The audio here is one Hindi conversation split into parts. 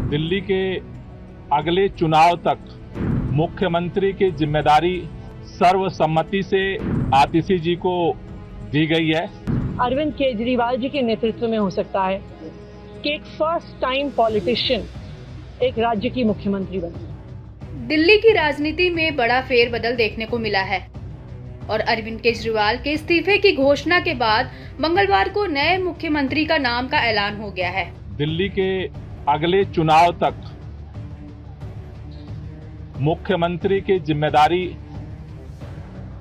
दिल्ली के अगले चुनाव तक मुख्यमंत्री की जिम्मेदारी सर्वसम्मति से आतिशी जी को दी गई है। अरविंद केजरीवाल जी के नेतृत्व में हो सकता है कि एक फर्स्ट टाइम पॉलिटिशियन एक राज्य की मुख्यमंत्री बने। दिल्ली की राजनीति में बड़ा फेरबदल देखने को मिला है और अरविंद केजरीवाल के इस्तीफे की घोषणा के बाद मंगलवार को नए मुख्यमंत्री का नाम का ऐलान हो गया है। दिल्ली के अगले चुनाव तक मुख्यमंत्री की जिम्मेदारी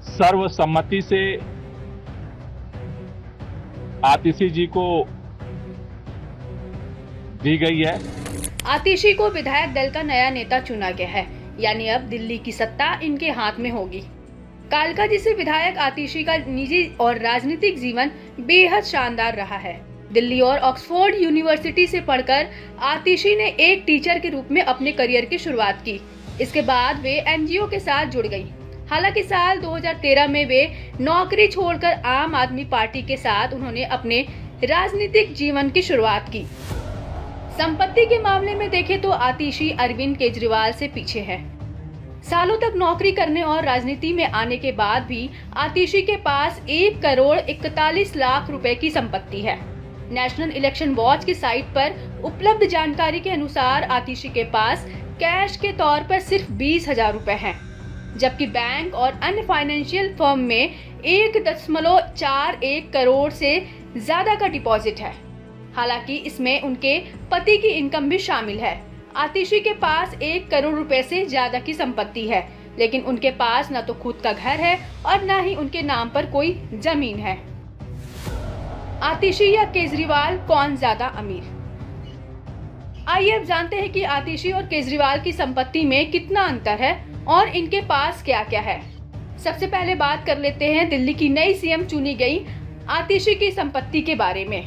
सर्वसम्मति से आतिशी जी को दी गई है। आतिशी को विधायक दल का नया नेता चुना गया है, यानी अब दिल्ली की सत्ता इनके हाथ में होगी। कालका जी से विधायक आतिशी का निजी और राजनीतिक जीवन बेहद शानदार रहा है। दिल्ली और ऑक्सफोर्ड यूनिवर्सिटी से पढ़कर आतिशी ने एक टीचर के रूप में अपने करियर की शुरुआत की। इसके बाद वे एनजीओ के साथ जुड़ गई। हालांकि साल 2013 में वे नौकरी छोड़कर आम आदमी पार्टी के साथ उन्होंने अपने राजनीतिक जीवन की शुरुआत की। संपत्ति के मामले में देखें तो आतिशी अरविंद केजरीवाल से पीछे है। सालों तक नौकरी करने और राजनीति में आने के बाद भी आतिशी के पास 1 करोड़ 41 लाख रुपए की संपत्ति है। नेशनल इलेक्शन वॉच की साइट पर उपलब्ध जानकारी के अनुसार आतिशी के पास कैश के तौर पर सिर्फ 20,000 रुपए हैं, जबकि बैंक और अन्य फाइनेंशियल फर्म में 1.41 करोड़ से ज्यादा का डिपॉजिट है। हालांकि इसमें उनके पति की इनकम भी शामिल है। आतिशी के पास 1 करोड़ रुपए से ज्यादा की संपत्ति है, लेकिन उनके पास न तो खुद का घर है और न ही उनके नाम पर कोई जमीन है। आतिशी या केजरीवाल कौन ज्यादा अमीर? आइए अब जानते हैं कि आतिशी और केजरीवाल की संपत्ति में कितना अंतर है और इनके पास क्या क्या है। सबसे पहले बात कर लेते हैं दिल्ली की नई सीएम चुनी गई आतिशी की संपत्ति के बारे में।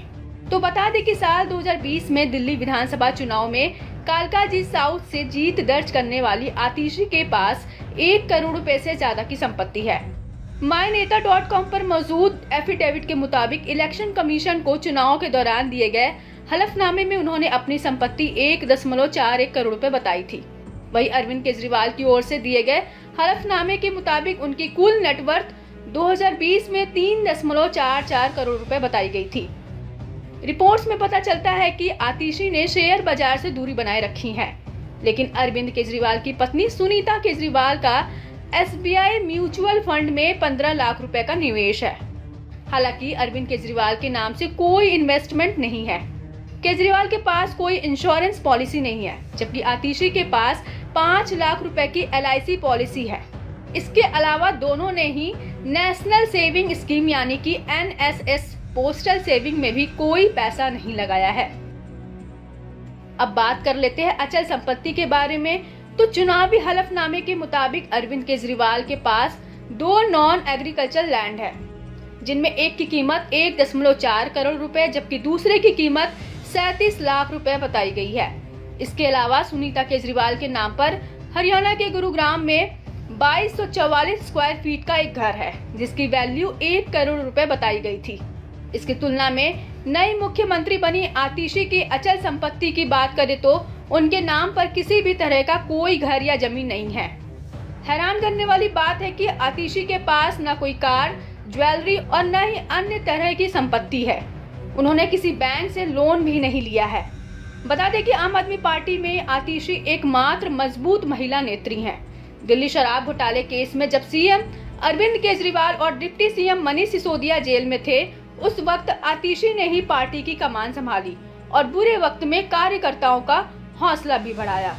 तो बता दें कि साल 2020 में दिल्ली विधानसभा चुनाव में कालका जी साउथ से जीत दर्ज करने वाली आतिशी के पास 1 करोड़ रुपए से ज्यादा की संपत्ति है। मायनेता.com पर मौजूद एफिडेविट के मुताबिक इलेक्शन कमीशन को चुनाव के दौरान दिए गए हलफनामे में उन्होंने अपनी संपत्ति 1.41 करोड़ रुपए बताई थी। वहीं अरविंद केजरीवाल की ओर से दिए गए हलफनामे के मुताबिक उनकी कुल नेटवर्थ 2020 में 3.44 करोड़ रुपए बताई गई थी। रिपोर्ट्स में पता चलता है कि आतिशी ने शेयर बाजार से दूरी बनाए रखी है, लेकिन अरविंद केजरीवाल की पत्नी सुनीता केजरीवाल का SBI म्यूचुअल फंड में 15 लाख रुपए का निवेश है। हालांकि अरविंद केजरीवाल के नाम से कोई इन्वेस्टमेंट नहीं है। केजरीवाल के पास कोई इंश्योरेंस पॉलिसी नहीं है, जबकि आतिशी के पास 5 लाख रुपए की LIC पॉलिसी है। इसके अलावा दोनों ने ही नेशनल सेविंग स्कीम यानी कि NSS पोस्टल सेविंग में भी कोई पैसा नहीं लगाया है। अब बात कर लेते हैं अचल संपत्ति के बारे में। तो चुनावी हलफनामे के मुताबिक अरविंद केजरीवाल के पास 2 नॉन एग्रीकल्चर लैंड है, जिनमें एक की कीमत 1.4 करोड़ रुपए जबकि दूसरे की कीमत 37 लाख रुपए बताई गई है। इसके अलावा सुनीता केजरीवाल के नाम पर हरियाणा के गुरुग्राम में 2244 स्क्वायर फीट का एक घर है, जिसकी वैल्यू 1 करोड़ रुपए बताई गई थी। इसकी तुलना में नई मुख्यमंत्री बनी आतिशी की अचल संपत्ति की बात करें तो उनके नाम पर किसी भी तरह का कोई घर या जमीन नहीं है। हैरान करने वाली बात है कि आतिशी के पास न कोई कार, ज्वेलरी और न ही अन्य तरह की संपत्ति है। उन्होंने किसी बैंक से लोन भी नहीं लिया है। बता दें कि आम आदमी पार्टी में आतिशी एकमात्र मजबूत महिला नेत्री हैं। दिल्ली शराब घोटाले केस में जब सीएम अरविंद केजरीवाल और deputy CM Manish Sisodia jail में थे, उस वक्त आतिशी ने ही पार्टी की कमान संभाली और बुरे वक्त में कार्यकर्ताओं का हौसला भी बढ़ाया।